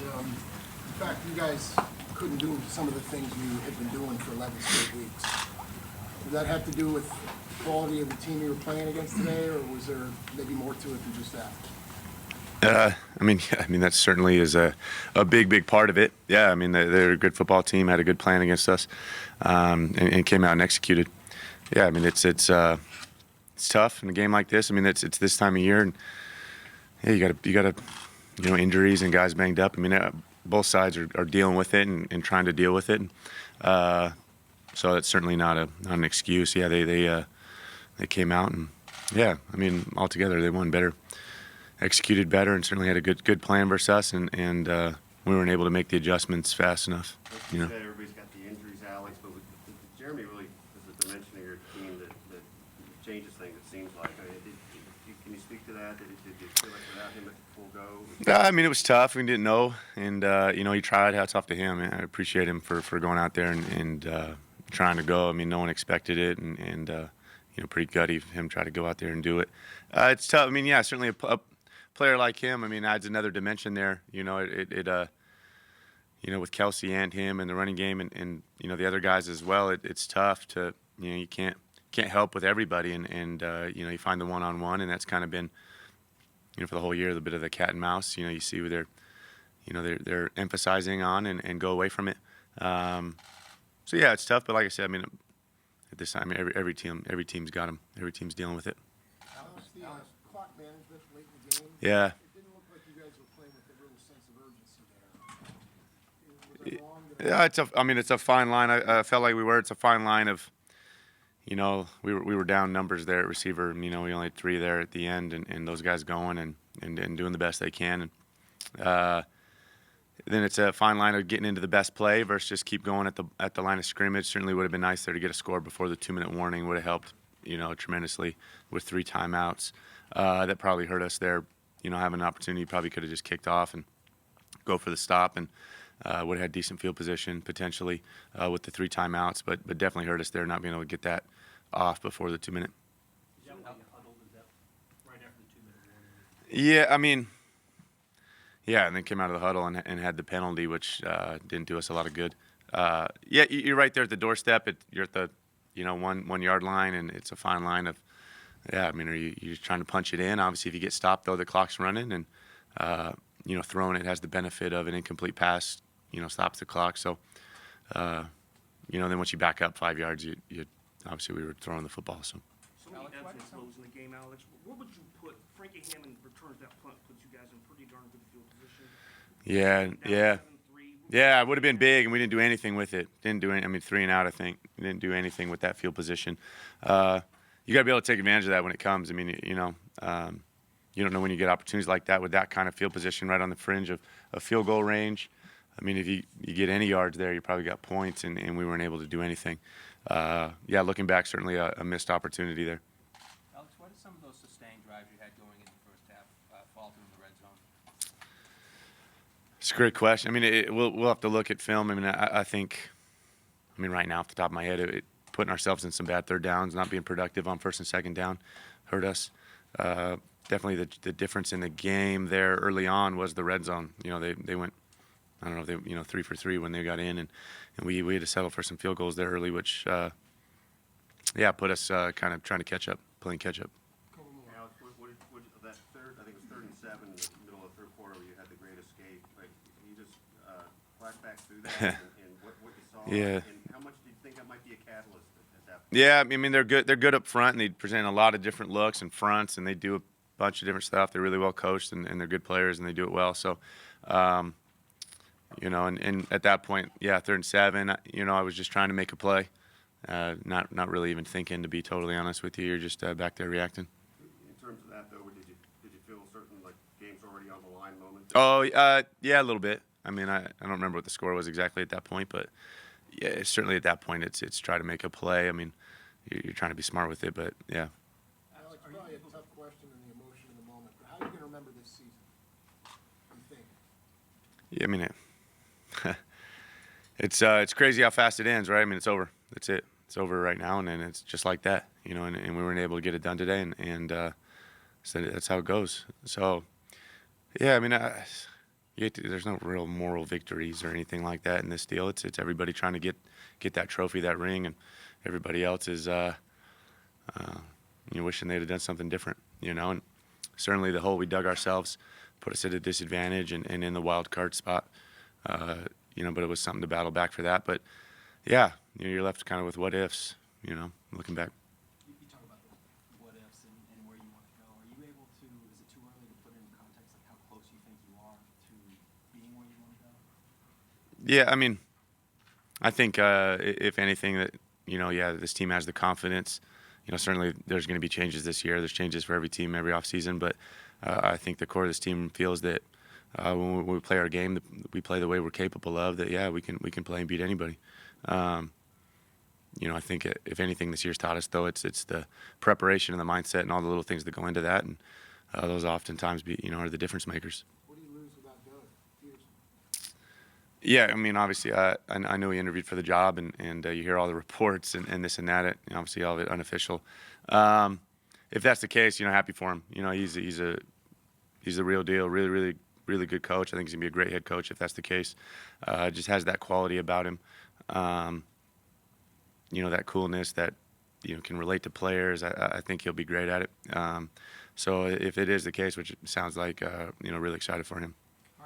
the fact you guys couldn't do some of the things you had been doing for 11 straight weeks. Did that have to do with the quality of the team you were playing against today, or was there maybe more to it than just that? That certainly is a big part of it. Yeah, I mean, they're a good football team, had a good plan against us, and came out and executed. Yeah, I mean, it's tough in a game like this. I mean, it's this time of year, and yeah, you got injuries and guys banged up. I mean, both sides are dealing with it and trying to deal with it. So it's certainly not an excuse. Yeah, they came out and yeah, I mean, altogether they won better, executed better, and certainly had a good plan versus us, and we weren't able to make the adjustments fast enough. You know, everybody's got the injuries, Alex, but Jeremy really is a dimension of your team that changes things. It seems like. I mean, can you speak to that? Did you feel like without him at full go? I mean, it was tough. We didn't know, and he tried. Hats off to him. I appreciate him for going out there and trying to go. I mean, no one expected it, and pretty gutty of him try to go out there and do it. It's tough. I mean, yeah, certainly a player like him, I mean, adds another dimension there. With Kelsey and him and the running game and the other guys as well, it's tough to, you can't help with everybody, and you find the one-on-one, and that's kind of been, for the whole year, the bit of the cat and mouse. You see where they're emphasizing on and go away from it. So yeah, it's tough, but like I said, I mean, at this time, every team's got them. Every team's dealing with it. Alex, the clock management late in the game. Yeah. It didn't look like you guys were playing with a real sense of urgency there. Was I wrong? Yeah, it's a fine line. I felt like we were. It's a fine line of, we were down numbers there at receiver. We only had 3 there at the end, and those guys going and doing the best they can. And then it's a fine line of getting into the best play versus just keep going at the line of scrimmage. Certainly would have been nice there to get a score before the 2-minute warning. Would have helped, tremendously with 3 timeouts. That probably hurt us there. Having an opportunity, probably could have just kicked off and go for the stop, and would have had decent field position potentially with the 3 timeouts, but definitely hurt us there not being able to get that off before the 2-minute. Yeah, I mean, yeah, and then came out of the huddle and had the penalty, which didn't do us a lot of good. Yeah, you're right there at the doorstep. You're at the 1 yard line, and it's a fine line of, yeah, I mean, you're trying to punch it in. Obviously, if you get stopped, though, the clock's running, and throwing it has the benefit of an incomplete pass, stops the clock. So, then once you back up 5 yards, you obviously we were throwing the football. So. Alex, ebbs and flows in the game, Alex. Where would you put Frankie Hammond returns that punt, puts you guys in pretty darn good field position? Yeah, it would have been big, and we didn't do anything with it. Didn't do any. I mean, 3 and out, I think. We didn't do anything with that field position. You got to be able to take advantage of that when it comes. I mean, you don't know when you get opportunities like that with that kind of field position right on the fringe of field goal range. I mean, if you get any yards there, you probably got points, and we weren't able to do anything. Yeah, looking back, certainly a missed opportunity there. Alex, why did some of those sustained drives you had going in the first half falter in the red zone? It's a great question. I mean, we'll have to look at film. I mean, I think, right now off the top of my head, putting ourselves in some bad third downs, not being productive on first and second down, hurt us. Definitely the difference in the game there early on was the red zone. They went, I don't know, they 3 for 3 when they got in, and we had to settle for some field goals there early, which put us kind of trying to catch up, playing catch up. Alex, what that third? I think it was 3rd and 7 in the middle of the 3rd quarter where you had the great escape. Like, can you just flash back through that and what you saw? Yeah. And how much do you think that might be a catalyst at that point? Yeah, I mean they're good. They're good up front, and they present a lot of different looks and fronts, and they do a bunch of different stuff. They're really well coached, and they're good players, and they do it well. So, and at that point, yeah, 3rd and 7. I was just trying to make a play, not really even thinking, to be totally honest with you. You're just back there reacting. In terms of that, though, did you feel certain like game's already on the line moment? Oh, yeah, a little bit. I mean, I don't remember what the score was exactly at that point, but yeah, certainly at that point, it's try to make a play. I mean, you're trying to be smart with it, but yeah. Alex, probably a tough question in the emotion of the moment, but how are you going to remember this season? What do you think? Yeah, I mean, it's crazy how fast it ends, right? I mean, it's over. That's it. It's over right now, and it's just like that, and we weren't able to get it done today, and so that's how it goes. So, yeah, I mean, There's no real moral victories or anything like that in this deal. It's everybody trying to get that trophy, that ring, and everybody else is wishing they'd have done something different. And certainly the hole we dug ourselves put us at a disadvantage and in the wild card spot. But it was something to battle back for that. But yeah, you're left kind of with what ifs. Looking back. You talk about the what ifs and where you want to go. Are you able to? Is it too early to put into context like how close you think you are to being where you want to go? Yeah, I mean, I think if anything that this team has the confidence. Certainly there's going to be changes this year. There's changes for every team every offseason, but I think the core of this team feels that when we play our game, we play the way we're capable of. That we can play and beat anybody. I think if anything this year's taught us, though, it's the preparation and the mindset and all the little things that go into that, and those oftentimes are the difference makers. What do you lose without Doug Peterson? Yeah, I mean, obviously, I know he interviewed for the job, and you hear all the reports and this and that. Obviously, all of it unofficial. If that's the case, happy for him. He's a real deal. Really, really, really good coach. I think he's gonna be a great head coach if that's the case. Just has that quality about him. That coolness that can relate to players. I think he'll be great at it. So if it is the case, which it sounds like, really excited for him.